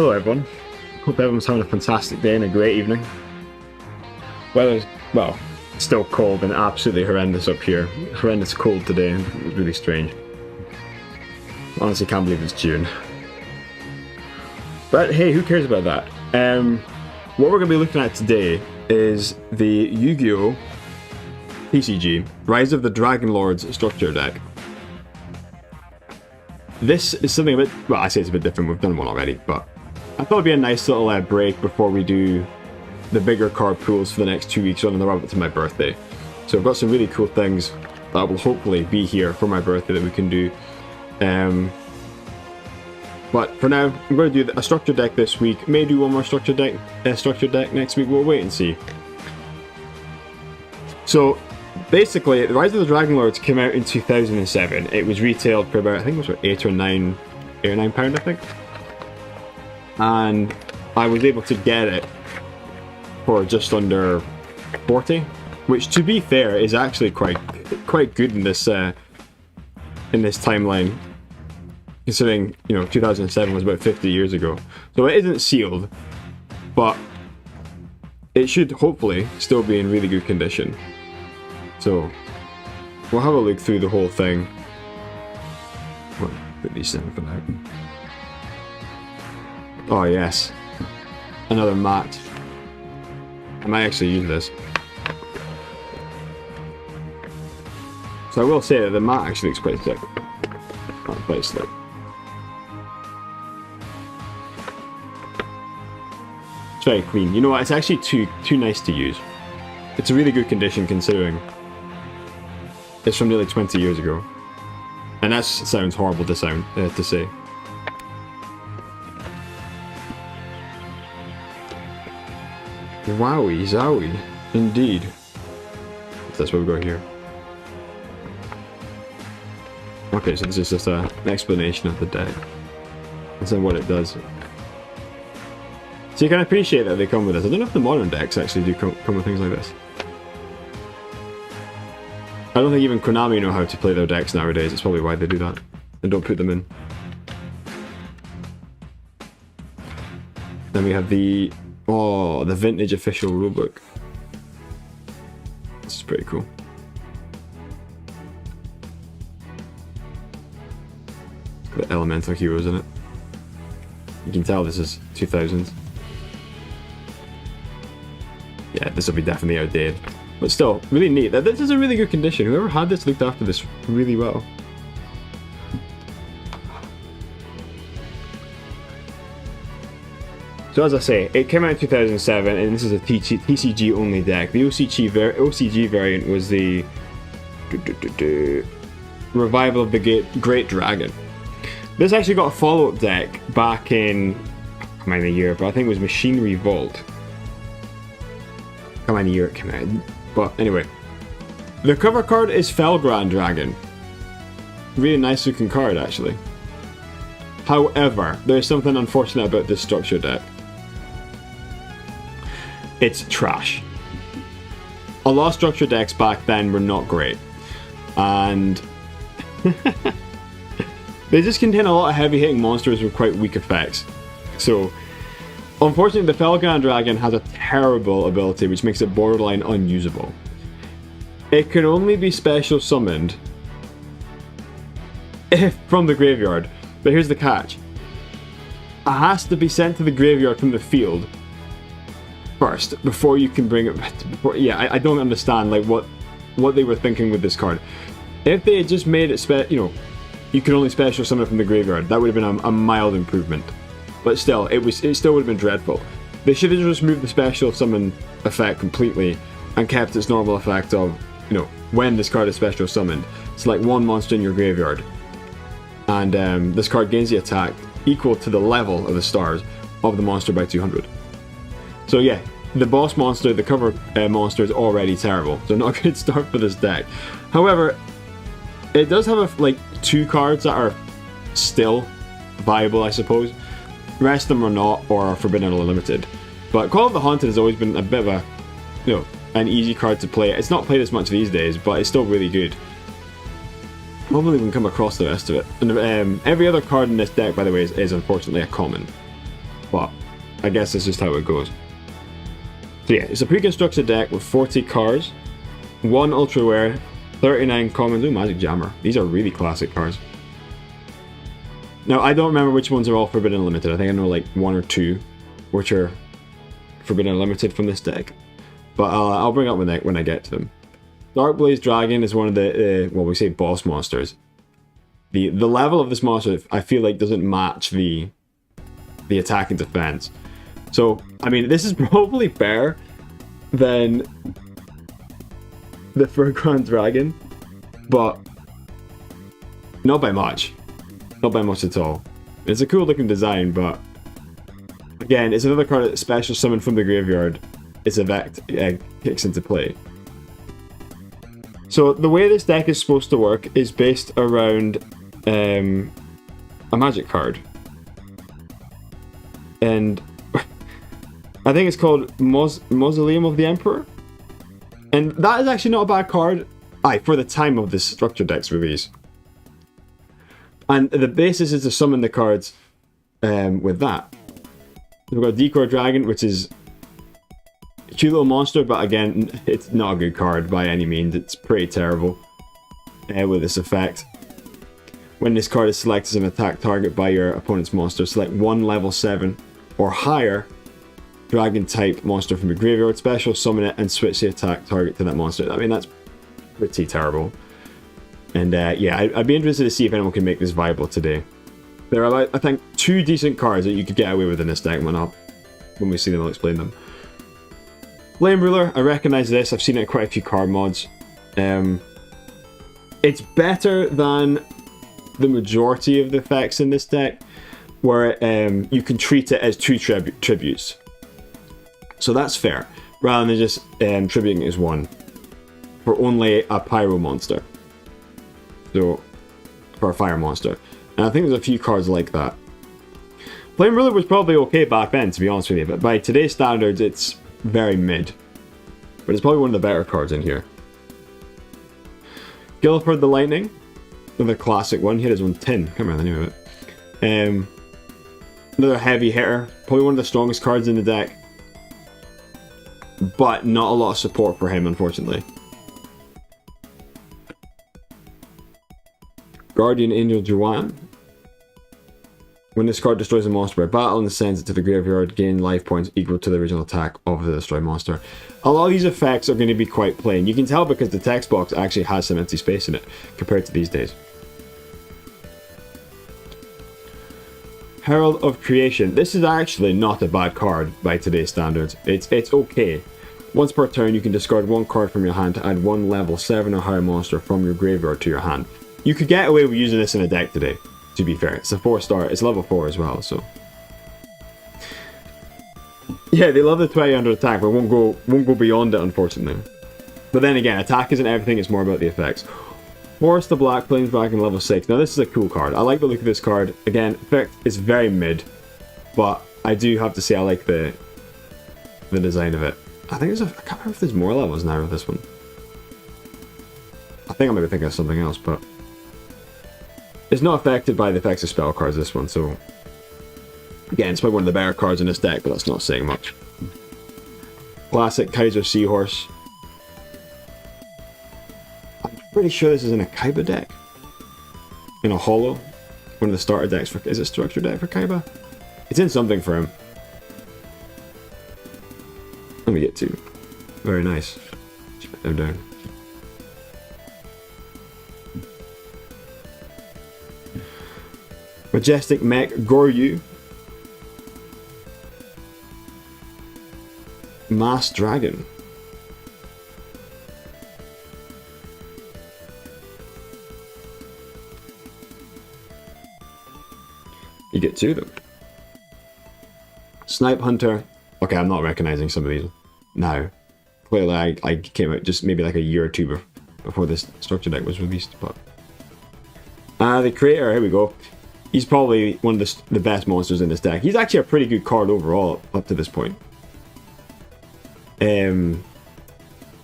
Hello everyone, hope everyone's having a fantastic day and a great evening. Weather's, well, still cold and absolutely horrendous up here. Horrendous cold today, it's really strange. Honestly can't believe it's June. But hey, who cares about that? What we're going to be looking at today is the Yu-Gi-Oh! TCG, Rise of the Dragon Lords structure deck. This is something a bit, well, I say it's a bit different, we've done one already, but I thought it'd be a nice little break before we do the bigger card pools for the next 2 weeks on the run up to my birthday. So I've got some really cool things that will hopefully be here for my birthday that we can do. But for now, I'm going to do a structure deck this week. May do one more structure deck next week. We'll wait and see. So basically, the Rise of the Dragon Lords came out in 2007. It was retailed for about, I think it was about £8 or £9, I think. And I was able to get it for just under 40, which, to be fair, is actually quite good in this timeline, considering 2007 was about 50 years ago. So it isn't sealed, but it should hopefully still be in really good condition. So we'll have a look through the whole thing. Well, put these in for now. Oh yes, another mat. I might actually use this. So I will say that the mat actually looks quite thick. Quite slick. It's very clean. You know what? It's actually too nice to use. It's a really good condition considering it's from nearly 20 years ago, and that sounds horrible to say. Wowie zowie, indeed. That's what we got here. Okay, so this is just an explanation of the deck. That's what it does. So you can appreciate that they come with this. I don't know if the modern decks actually do come with things like this. I don't think even Konami know how to play their decks nowadays. It's probably why they do that and don't put them in. Then we have the vintage official rulebook. This is pretty cool. It's got elemental heroes in it. You can tell this is 2000s. Yeah, this will be definitely outdated. But still, really neat. This is a really good condition. Whoever had this looked after this really well. So as I say, it came out in 2007, and this is a TCG only deck. The OCG variant was the Revival of the Great Dragon. This actually got a follow-up deck back in, I can't remember the year, but I think it was Machinery Vault. I can't remember the year it came out. But anyway, the cover card is Felgrand Dragon. Really nice looking card, actually. However, there's something unfortunate about this structure deck. It's trash. A lot of structure decks back then were not great. And they just contain a lot of heavy hitting monsters with quite weak effects. So unfortunately, the Felgrand Dragon has a terrible ability which makes it borderline unusable. It can only be special summoned from the graveyard, but here's the catch. It has to be sent to the graveyard from the field first before you can bring it. I don't understand like what they were thinking with this card. If they had just made it you could only special summon it from the graveyard, that would have been a mild improvement. But still, it still would have been dreadful. They should have just moved the special summon effect completely and kept its normal effect of, when this card is special summoned. Select one monster in your graveyard, and this card gains the attack equal to the level of the stars of the monster by 200. So yeah, the boss monster, the cover monster, is already terrible. So not a good start for this deck. However, it does have two cards that are still viable, I suppose. The rest of them are not, or are forbidden or limited. But Call of the Haunted has always been a bit of a, an easy card to play. It's not played as much these days, but it's still really good. Hopefully we can come across the rest of it. And every other card in this deck, by the way, is unfortunately a common. but I guess that's just how it goes. So yeah, it's a pre-constructed deck with 40 cards, 1 ultra rare, 39 commons. Ooh, Magic Jammer. These are really classic cards. Now, I don't remember which ones are all Forbidden Limited. I think I know like 1 or 2 which are Forbidden Limited from this deck. But I'll bring up when I get to them. Darkblaze Dragon is one of the, well, we say boss monsters. The level of this monster, I feel like, doesn't match the attack and defense. So, I mean, this is probably better than the Furgron Dragon, but not by much. Not by much at all. It's a cool looking design, but again, it's another card that special summon from the graveyard. Its effect kicks into play. So the way this deck is supposed to work is based around a magic card. And I think it's called Mausoleum of the Emperor. And that is actually not a bad card. For the time of this structure deck's release. And the basis is to summon the cards with that. We've got Decor Dragon, which is a cute little monster, but again, it's not a good card by any means. It's pretty terrible with this effect. When this card is selected as an attack target by your opponent's monster, select 1 level 7 or higher dragon type monster from your graveyard, special summon it, and switch the attack target to that monster. I mean, that's pretty terrible. And yeah, I'd be interested to see if anyone can make this viable today. There are, I think, 2 decent cards that you could get away with in this deck when we see them, I'll explain them. Flame Ruler, I recognize this. I've seen it in quite a few card mods. It's better than the majority of the effects in this deck, where you can treat it as 2 tributes. So that's fair, rather than just tributing it as 1 for only a pyro monster. So, for a fire monster. And I think there's a few cards like that. Flame Ruler was probably okay back then, to be honest with you, but by today's standards, it's very mid. But it's probably one of the better cards in here. Gilliford the Lightning, another classic one. He had his own tin, can't remember the name of it. Another heavy hitter, probably one of the strongest cards in the deck. But not a lot of support for him, unfortunately. Guardian Angel Juan. When this card destroys a monster by battle and sends it to the graveyard, gain life points equal to the original attack of the destroyed monster. A lot of these effects are going to be quite plain. You can tell because the text box actually has some empty space in it compared to these days. Herald of Creation. This is actually not a bad card by today's standards. It's okay. Once per turn, you can discard 1 card from your hand to add 1 level 7 or higher monster from your graveyard to your hand. You could get away with using this in a deck today, to be fair. It's a 4-star, it's level 4 as well, so. Yeah, they love the 20 attack, but won't go beyond it, unfortunately. But then again, attack isn't everything, it's more about the effects. Forest the Black Plains Dragon level 6. Now this is a cool card. I like the look of this card. Again, effect is very mid, but I do have to say I like the design of it. I think I can't remember if there's more levels now with this one. I think I might be thinking of something else, but it's not affected by the effects of spell cards, this one, so again, it's probably one of the better cards in this deck, but that's not saying much. Classic Kaiser Seahorse. I'm pretty sure this is in a Kaiba deck. In a holo. One of the starter decks for... Is it structure deck for Kaiba? It's in something for him. Let me get 2. Very nice. Just put them down. Majestic Mech Goryu. Mass Dragon. You get 2 of them. Snipe Hunter. Okay, I'm not recognizing some of these now. Clearly, I came out just maybe like a year or 2 before this structure deck was released. But the creator, here we go. He's probably one of the best monsters in this deck. He's actually a pretty good card overall up to this point.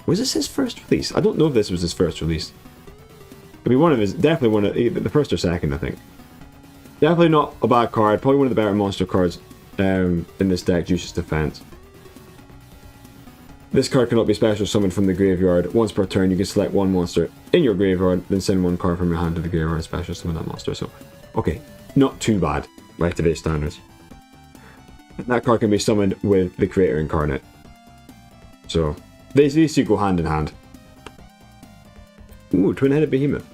Was this his first release? I don't know if this was his first release. I mean, definitely one of the first or second, I think. Definitely not a bad card. Probably one of the better monster cards in this deck due to its defense. This card cannot be special summoned from the graveyard. Once per turn, you can select one monster in your graveyard, then send one card from your hand to the graveyard and special summon that monster. So, okay, not too bad by today's standards. That card can be summoned with the Creator Incarnate. So, these two go hand in hand. Ooh, Twin-Headed Behemoth.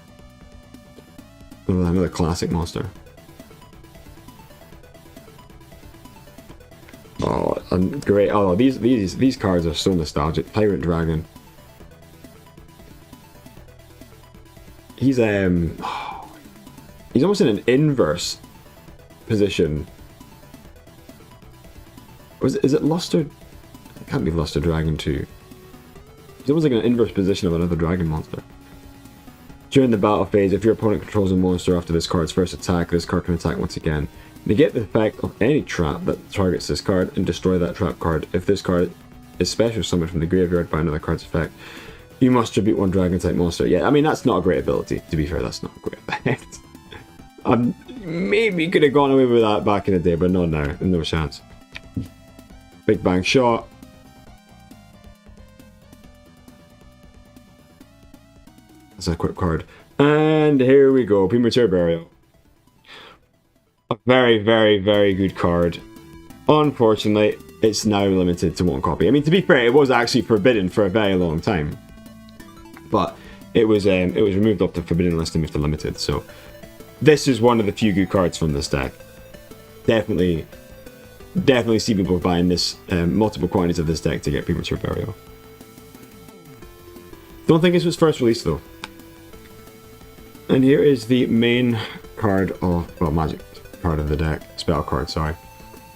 Oh, another classic monster. Oh, great. Oh, these cards are so nostalgic. Tyrant Dragon. He's almost in an inverse position. Is it Luster? It can't be Luster Dragon 2. He's almost like an inverse position of another dragon monster. During the battle phase, if your opponent controls a monster after this card's first attack, this card can attack once again. Negate the effect of any trap that targets this card and destroy that trap card. If this card is special summoned from the graveyard by another card's effect, you must tribute one dragon type monster. Yeah, I mean, that's not a great ability. To be fair, that's not a great effect. Maybe could have gone away with that back in the day, but not now. No chance. Big Bang Shot. That's a quick card. And here we go. Premature Burial. A very, very, very good card. Unfortunately, it's now limited to one copy. I mean, to be fair, it was actually forbidden for a very long time. But it was removed off the forbidden list and moved to limited. So this is one of the few good cards from this deck. Definitely see people buying this multiple quantities of this deck to get Premature Burial. Don't think this was first released though. And here is the main card of, well, magic card of the deck, spell card, sorry.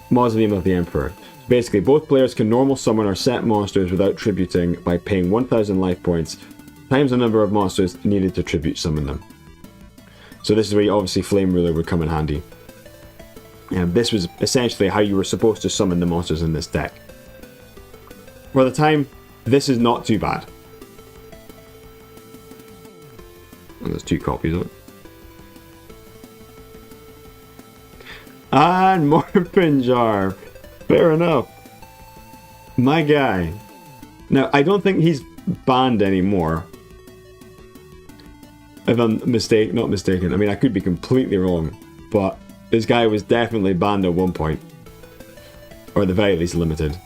Mausoleum of the Emperor. Basically, both players can normal summon or set monsters without tributing by paying 1000 life points times the number of monsters needed to tribute summon them. So this is where obviously Flame Ruler would come in handy. And this was essentially how you were supposed to summon the monsters in this deck. For the time, this is not too bad. And there's two copies of it. And Morphin Jar. Fair enough. My guy. Now, I don't think he's banned anymore. If I'm not mistaken. I mean, I could be completely wrong. But this guy was definitely banned at one point. Or at the very least limited.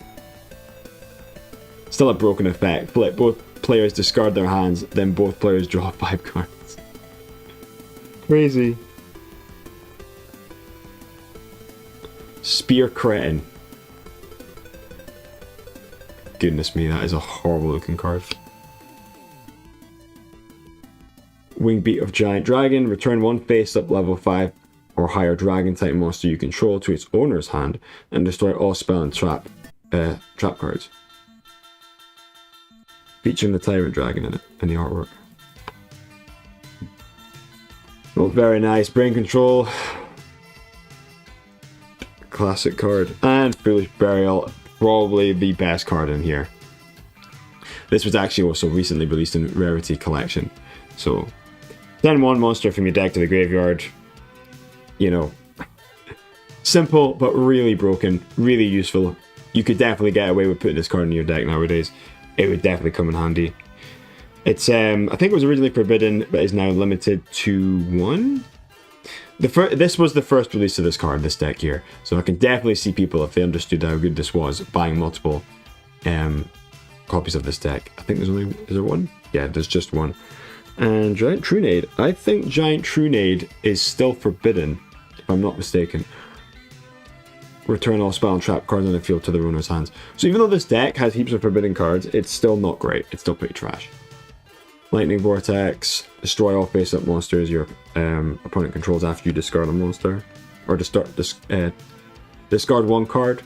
Still a broken effect. Both players discard their hands, then both players draw 5 cards. Crazy. Spear Cretin. Goodness me, that is a horrible looking card. Wingbeat of Giant Dragon. Return one face-up level 5 or higher dragon type monster you control to its owner's hand and destroy all spell and trap cards. Featuring the Tyrant Dragon in it, in the artwork. Oh, very nice. Brain Control. Classic card. And Foolish Burial. Probably the best card in here. This was actually also recently released in Rarity Collection. So, send one monster from your deck to the graveyard. You know, simple but really broken. Really useful. You could definitely get away with putting this card in your deck nowadays. It would definitely come in handy. It's I think it was originally forbidden, but is now limited to 1. This was the first release of this card, this deck here. So I can definitely see people, if they understood how good this was, buying multiple copies of this deck. I think there's only, is there one? Yeah, there's just one. And Giant Trunade. I think Giant Trunade is still forbidden, if I'm not mistaken. Return all spell and trap cards on the field to the owner's hands. So even though this deck has heaps of forbidden cards, it's still not great. It's still pretty trash. Lightning Vortex. Destroy all face-up monsters your opponent controls after you discard a monster. Or discard one card.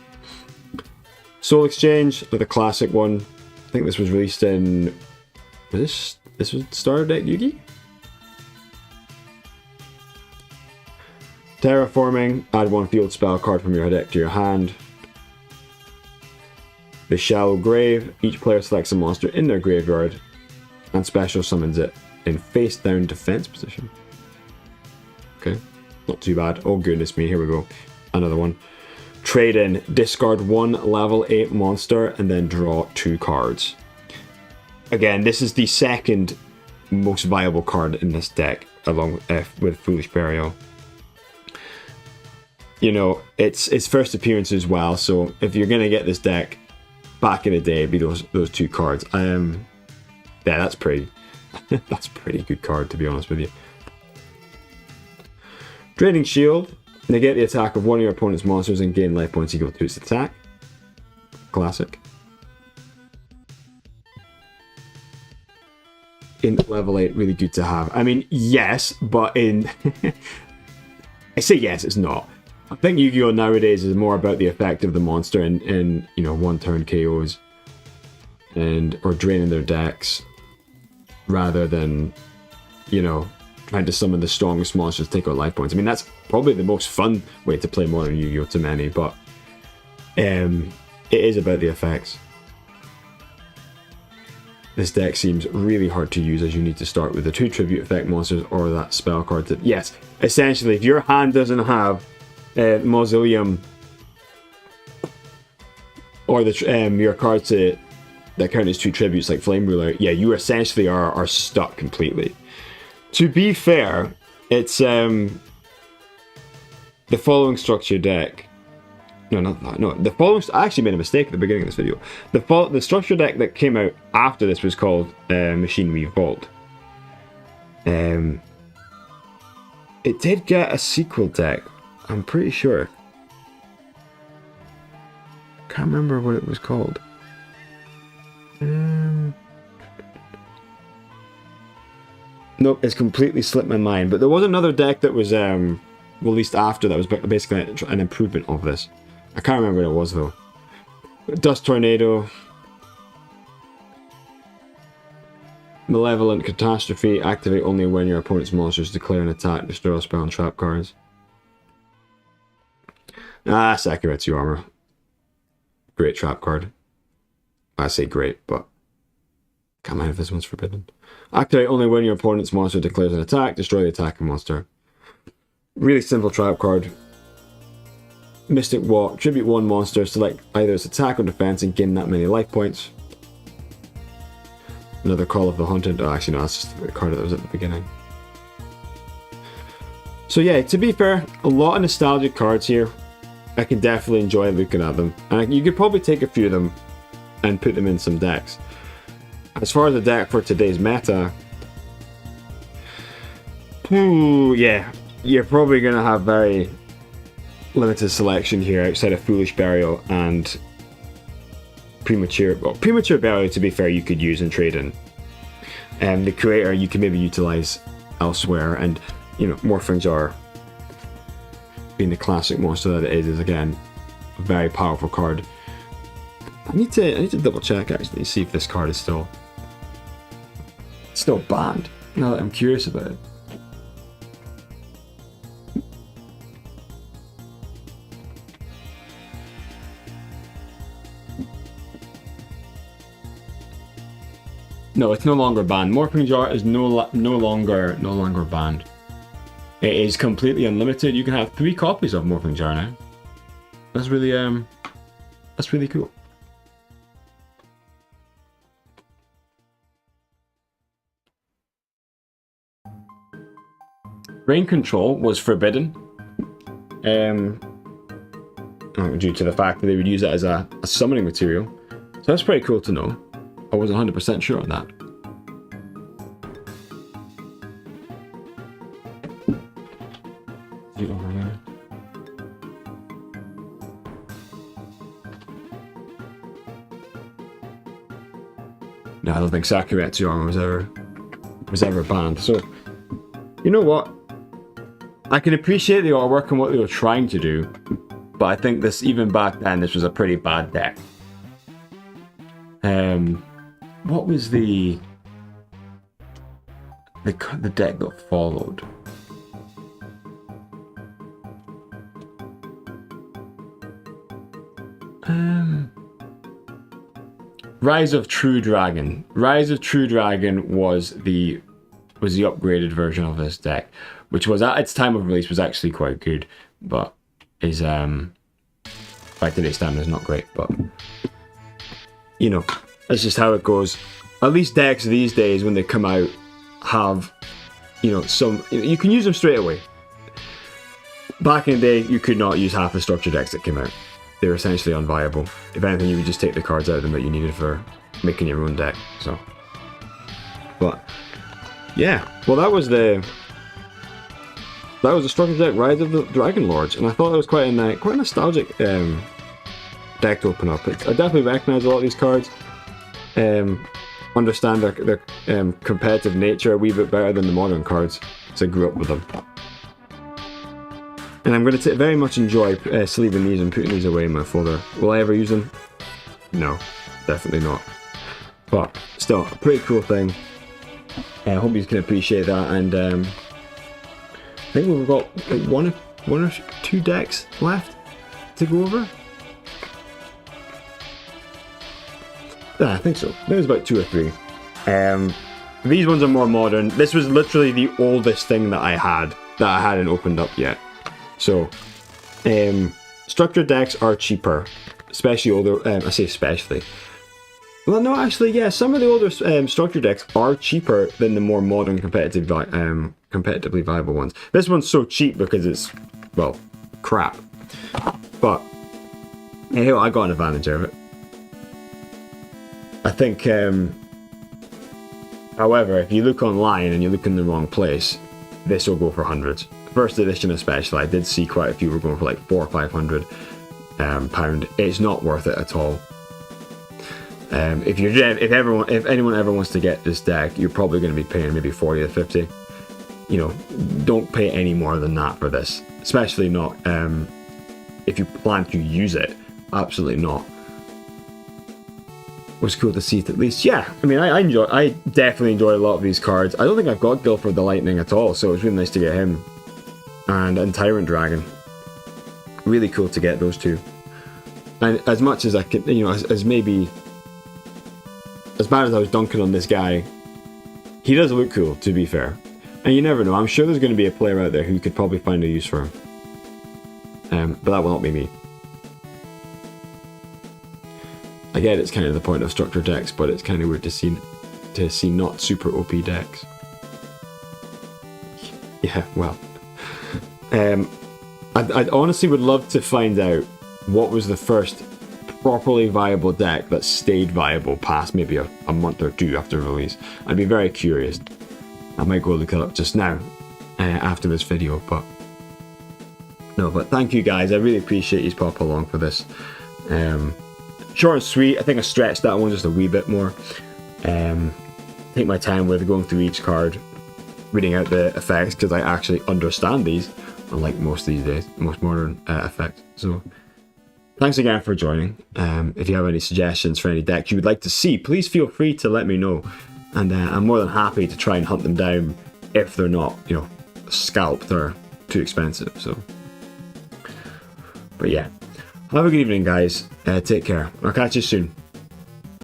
Soul Exchange, the classic one. I think this was released in... This was Starter Deck Yugi? Terraforming, add one field spell card from your deck to your hand. The Shallow Grave, each player selects a monster in their graveyard and special summons it in face down defense position. Okay, not too bad. Oh goodness me, here we go. Another one. trade in, discard 1 level 8 monster, and then draw 2 cards. Again, this is the second most viable card in this deck, along with Foolish Burial. You know, it's first appearance as well, so if you're gonna get this deck back in the day, it'd be those 2 cards. Yeah, that's pretty that's a pretty good card, to be honest with you. Draining Shield. Negate the attack of one of your opponent's monsters and gain life points equal to its attack. Classic. In level 8, really good to have. I mean, yes, but in... I say yes, it's not. I think Yu-Gi-Oh! Nowadays is more about the effect of the monster in you know, one-turn KOs or draining their decks, rather than, you know, trying to summon the strongest monsters to take out life points. I mean, that's probably the most fun way to play modern Yu-Gi-Oh! To many, but it is about the effects. This deck seems really hard to use, as you need to start with the 2 tribute effect monsters or that spell card. Yes, essentially, if your hand doesn't have Mausoleum or your cards that count as 2 tributes like Flame Ruler, yeah, you essentially are stuck completely. To be fair, it's the following structure deck. No, not that. No, the following. I actually made a mistake at the beginning of this video. The structure deck that came out after this was called Machinery Vault. It did get a sequel deck, I'm pretty sure. Can't remember what it was called. Nope, it's completely slipped my mind. But there was another deck that was released after that was basically an improvement of this. I can't remember what it was though. Dust Tornado. Malevolent Catastrophe. Activate only when your opponent's monsters declare an attack, destroy all spell and trap cards. Sakuretsu Armor. Great trap card. I say great, but can't mind if this one's forbidden. Activate only when your opponent's monster declares an attack, destroy the attacking monster. Really simple trap card. Mystic Walk, tribute 1 monster, select either its attack or defense and gain that many life points. Another Call of the Hunted. Oh, actually, no, that's just the card that was at the beginning. So yeah, to be fair, a lot of nostalgic cards here. I can definitely enjoy looking at them. And you could probably take a few of them and put them in some decks. As far as the deck for today's meta, yeah, you're probably going to have very limited selection here outside of Foolish Burial and Premature. Well, Premature Burial, to be fair, you could use and trade in. The Creator you can maybe utilize elsewhere, and you know, Morphing Jar, being the classic monster that it is again a very powerful card. I need to double check actually, see if this card is still banned, now that I'm curious about it. No, it's no longer banned. Morphing Jar is no longer banned. It is completely unlimited. You can have 3 copies of Morphing Jar now. That's really cool. Rain Control was forbidden, due to the fact that they would use it as a summoning material. So that's pretty cool to know. I wasn't 100% sure on that. Over there. No, I don't think Sakuretsu Armor was ever banned. So, you know what? I can appreciate the artwork and what they were trying to do, but I think even back then, this was a pretty bad deck. What was the deck that followed? Rise of True Dragon. Rise of True Dragon was the upgraded version of this deck, which was at its time of release was actually quite good, but is by today's standard is not great, but you know, that's just how it goes. At least decks these days, when they come out, have, you know, some, you can use them straight away. Back in the day, you could not use half the structure decks that came out. They were essentially unviable. If anything, you would just take the cards out of them that you needed for making your own deck. So, but yeah, well, that was the structure deck Rise of the Dragon Lords, and I thought it was quite a nostalgic deck to open up. I definitely recognise a lot of these cards. Understand their competitive nature a wee bit better than the modern cards, so I grew up with them. And I'm going to very much enjoy sleeving these and putting these away in my folder. Will I ever use them? No, definitely not. But still, a pretty cool thing. I hope you can appreciate that. And I think we've got like one or two decks left to go over. Yeah, I think so. There's about 2 or 3. These ones are more modern. This was literally the oldest thing that I hadn't opened up yet. So, structured decks are cheaper, especially older. I say especially. Well, no, actually, yeah. Some of the older structured decks are cheaper than the more modern competitively viable ones. This one's so cheap because it's, well, crap. But hey, I got an advantage of it. I think, however, if you look online and you look in the wrong place, this will go for hundreds. First edition especially, I did see quite a few were going for like £400 or £500. It's not worth it at all. If anyone ever wants to get this deck, you're probably going to be paying maybe 40 or 50. You know, don't pay any more than that for this, especially not if you plan to use it. Absolutely not. It was cool to see it at least. Yeah, I mean, I definitely enjoy a lot of these cards. I don't think I've got Guilford the Lightning at all, so it was really nice to get him. And Tyrant Dragon. Really cool to get those two. And as much as I could, you know, as maybe, as bad as I was dunking on this guy, he does look cool, to be fair. And you never know, I'm sure there's going to be a player out there who could probably find a use for him. But that will not be me. I get it's kind of the point of structured decks, but it's kind of weird to see not super OP decks. Yeah, well. I honestly would love to find out what was the first properly viable deck that stayed viable past maybe a month or 2 after release. I'd be very curious. I might go look it up just now after this video, but no, but thank you guys. I really appreciate you popping along for this. Short and sweet. I think I stretched that one just a wee bit more. Take my time with going through each card, reading out the effects, because I actually understand these, unlike most these days, most modern effects. So thanks again for joining. If you have any suggestions for any decks you would like to see, please feel free to let me know, and I'm more than happy to try and hunt them down if they're not, you know, scalped or too expensive. So, but yeah, have a good evening, guys. Take care. I'll catch you soon.